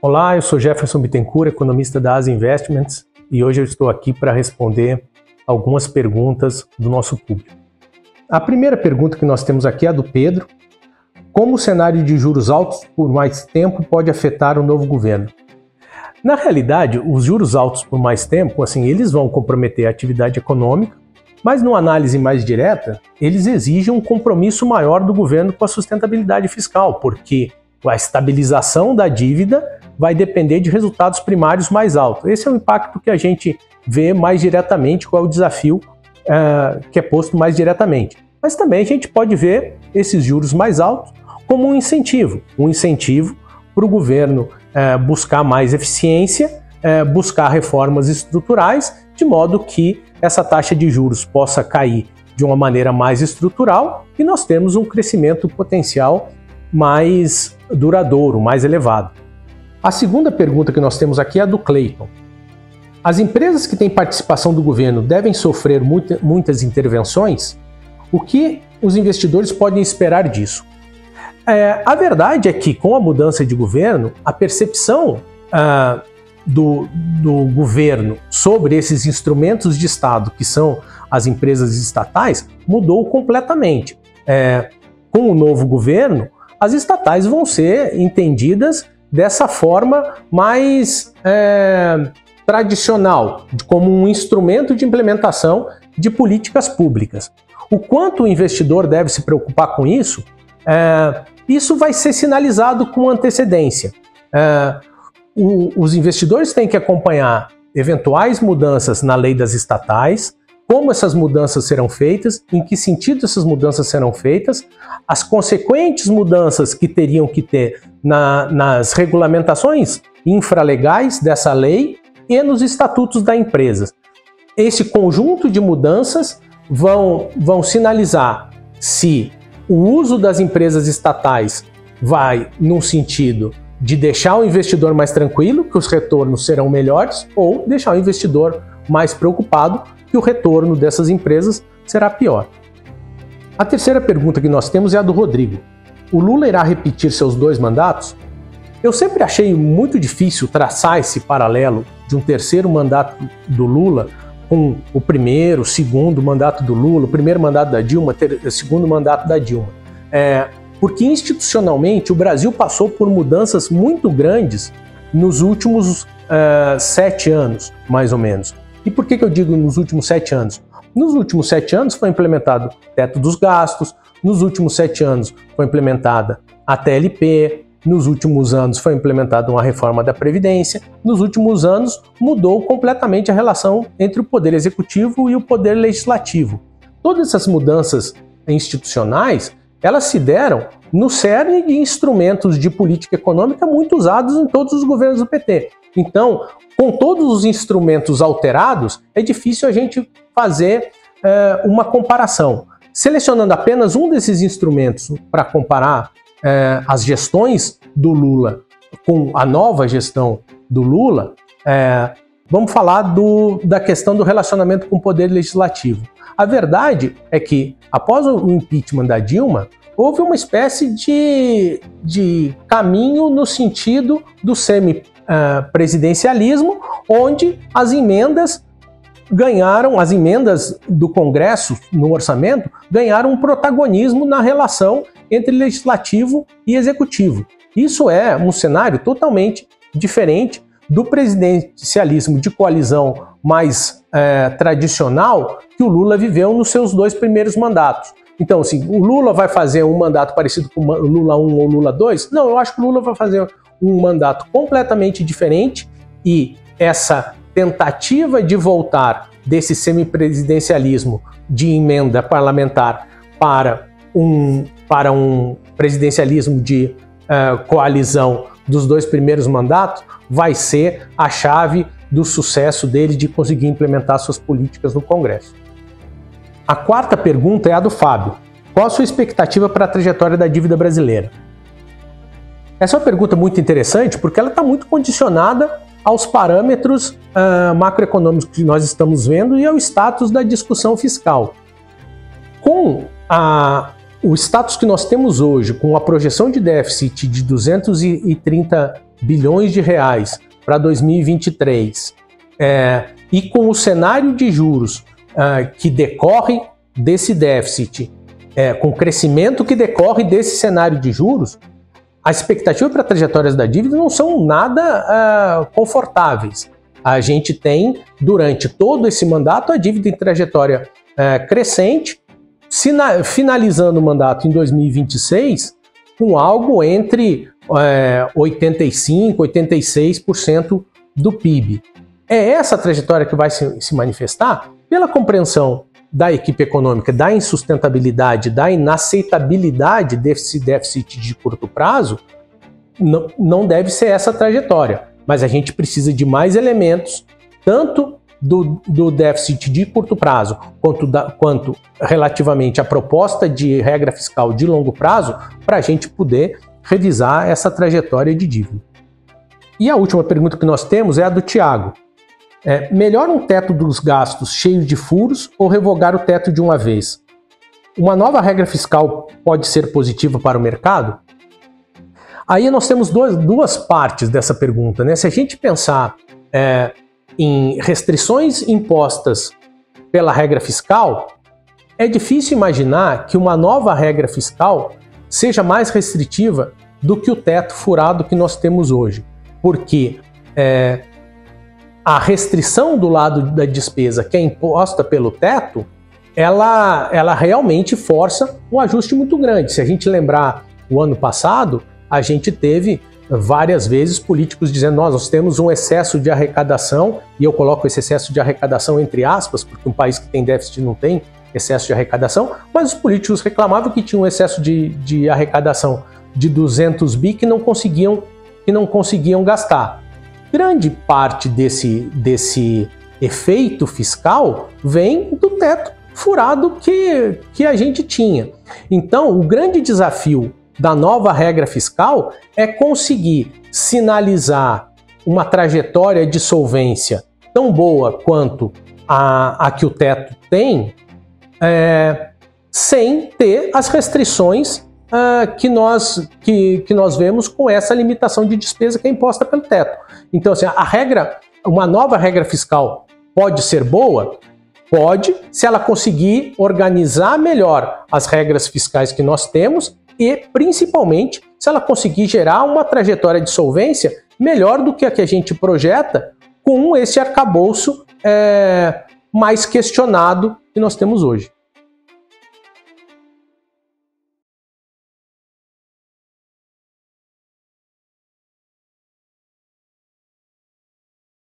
Olá, eu sou Jefferson Bittencourt, economista da Asa Investments, e hoje eu estou aqui para responder algumas perguntas do nosso público. A primeira pergunta que nós temos aqui é a do Pedro. Como o cenário de juros altos por mais tempo pode afetar o novo governo? Na realidade, os juros altos por mais tempo, eles vão comprometer a atividade econômica, mas numa análise mais direta, eles exigem um compromisso maior do governo com a sustentabilidade fiscal, porque a estabilização da dívida vai depender de resultados primários mais altos. Esse é o impacto que a gente vê mais diretamente, qual é o desafio que é posto mais diretamente. Mas também a gente pode ver esses juros mais altos como um incentivo para o governo buscar mais eficiência, buscar reformas estruturais, de modo que essa taxa de juros possa cair de uma maneira mais estrutural e nós temos um crescimento potencial mais duradouro, mais elevado. A segunda pergunta que nós temos aqui é a do Clayton. As empresas que têm participação do governo devem sofrer muitas intervenções? O que os investidores podem esperar disso? A verdade é que, com a mudança de governo, a percepção do governo sobre esses instrumentos de Estado, que são as empresas estatais, mudou completamente. Com o novo governo, as estatais vão ser entendidas dessa forma mais tradicional, como um instrumento de implementação de políticas públicas. O quanto o investidor deve se preocupar com isso, isso vai ser sinalizado com antecedência. Os investidores têm que acompanhar eventuais mudanças na lei das estatais, como essas mudanças serão feitas, em que sentido essas mudanças serão feitas, as consequentes mudanças que teriam que ter nas regulamentações infralegais dessa lei e nos estatutos da empresa. Esse conjunto de mudanças vão sinalizar se o uso das empresas estatais vai num sentido de deixar o investidor mais tranquilo, que os retornos serão melhores, ou deixar o investidor mais preocupado, que o retorno dessas empresas será pior. A terceira pergunta que nós temos é a do Rodrigo. O Lula irá repetir seus 2 mandatos? Eu sempre achei muito difícil traçar esse paralelo de um terceiro mandato do Lula com o primeiro, segundo mandato do Lula, o primeiro mandato da Dilma, o segundo mandato da Dilma. Porque institucionalmente o Brasil passou por mudanças muito grandes nos últimos 7 anos, mais ou menos. E por que eu digo nos últimos 7 anos? Nos últimos 7 anos foi implementado o teto dos gastos, nos últimos 7 anos foi implementada a TLP, nos últimos anos foi implementada uma reforma da Previdência, nos últimos anos mudou completamente a relação entre o Poder Executivo e o Poder Legislativo. Todas essas mudanças institucionais, elas se deram no cerne de instrumentos de política econômica muito usados em todos os governos do PT. Então, com todos os instrumentos alterados, é difícil a gente fazer uma comparação. Selecionando apenas um desses instrumentos para comparar as gestões do Lula com a nova gestão do Lula, vamos falar da questão do relacionamento com o Poder Legislativo. A verdade é que, após o impeachment da Dilma, houve uma espécie de caminho no sentido do semipresidencialismo, onde as emendas do Congresso no orçamento ganharam um protagonismo na relação entre legislativo e executivo. Isso é um cenário totalmente diferente do presidencialismo de coalizão mais tradicional que o Lula viveu nos seus 2 primeiros mandatos. Então, o Lula vai fazer um mandato parecido com o Lula 1 ou Lula 2? Não, eu acho que o Lula vai fazer um mandato completamente diferente e essa tentativa de voltar desse semipresidencialismo de emenda parlamentar para um presidencialismo de coalizão dos 2 primeiros mandatos vai ser a chave do sucesso dele de conseguir implementar suas políticas no Congresso. A quarta pergunta é a do Fábio. Qual a sua expectativa para a trajetória da dívida brasileira? Essa é uma pergunta muito interessante porque ela está muito condicionada aos parâmetros macroeconômicos que nós estamos vendo e ao status da discussão fiscal. Com o status que nós temos hoje, com a projeção de déficit de 230 bilhões de reais para 2023, e com o cenário de juros que decorre desse déficit, com o crescimento que decorre desse cenário de juros, a expectativa para trajetórias da dívida não são nada confortáveis. A gente tem, durante todo esse mandato, a dívida em trajetória crescente, finalizando o mandato em 2026 com algo entre 85% e 86% do PIB. É essa trajetória que vai se manifestar pela compreensão da equipe econômica, da insustentabilidade, da inaceitabilidade desse déficit de curto prazo. Não deve ser essa trajetória, mas a gente precisa de mais elementos, tanto do déficit de curto prazo, quanto relativamente à proposta de regra fiscal de longo prazo, para a gente poder revisar essa trajetória de dívida. E a última pergunta que nós temos é a do Tiago. Melhor um teto dos gastos cheio de furos ou revogar o teto de uma vez? Uma nova regra fiscal pode ser positiva para o mercado? Aí nós temos duas partes dessa pergunta, né? Se a gente pensar em restrições impostas pela regra fiscal, é difícil imaginar que uma nova regra fiscal seja mais restritiva do que o teto furado que nós temos hoje. Porque a restrição do lado da despesa que é imposta pelo teto, ela realmente força um ajuste muito grande. Se a gente lembrar o ano passado, a gente teve várias vezes políticos dizendo nós temos um excesso de arrecadação, e eu coloco esse excesso de arrecadação entre aspas, porque um país que tem déficit não tem excesso de arrecadação, mas os políticos reclamavam que tinha um excesso de arrecadação de 200 bi que não conseguiam gastar. Grande parte desse efeito fiscal vem do teto furado que a gente tinha. Então, o grande desafio da nova regra fiscal é conseguir sinalizar uma trajetória de solvência tão boa quanto a que o teto tem, sem ter as restrições que nós vemos com essa limitação de despesa que é imposta pelo teto. Então, assim, uma nova regra fiscal pode ser boa? Pode, se ela conseguir organizar melhor as regras fiscais que nós temos e, principalmente, se ela conseguir gerar uma trajetória de solvência melhor do que a gente projeta com esse arcabouço mais questionado que nós temos hoje.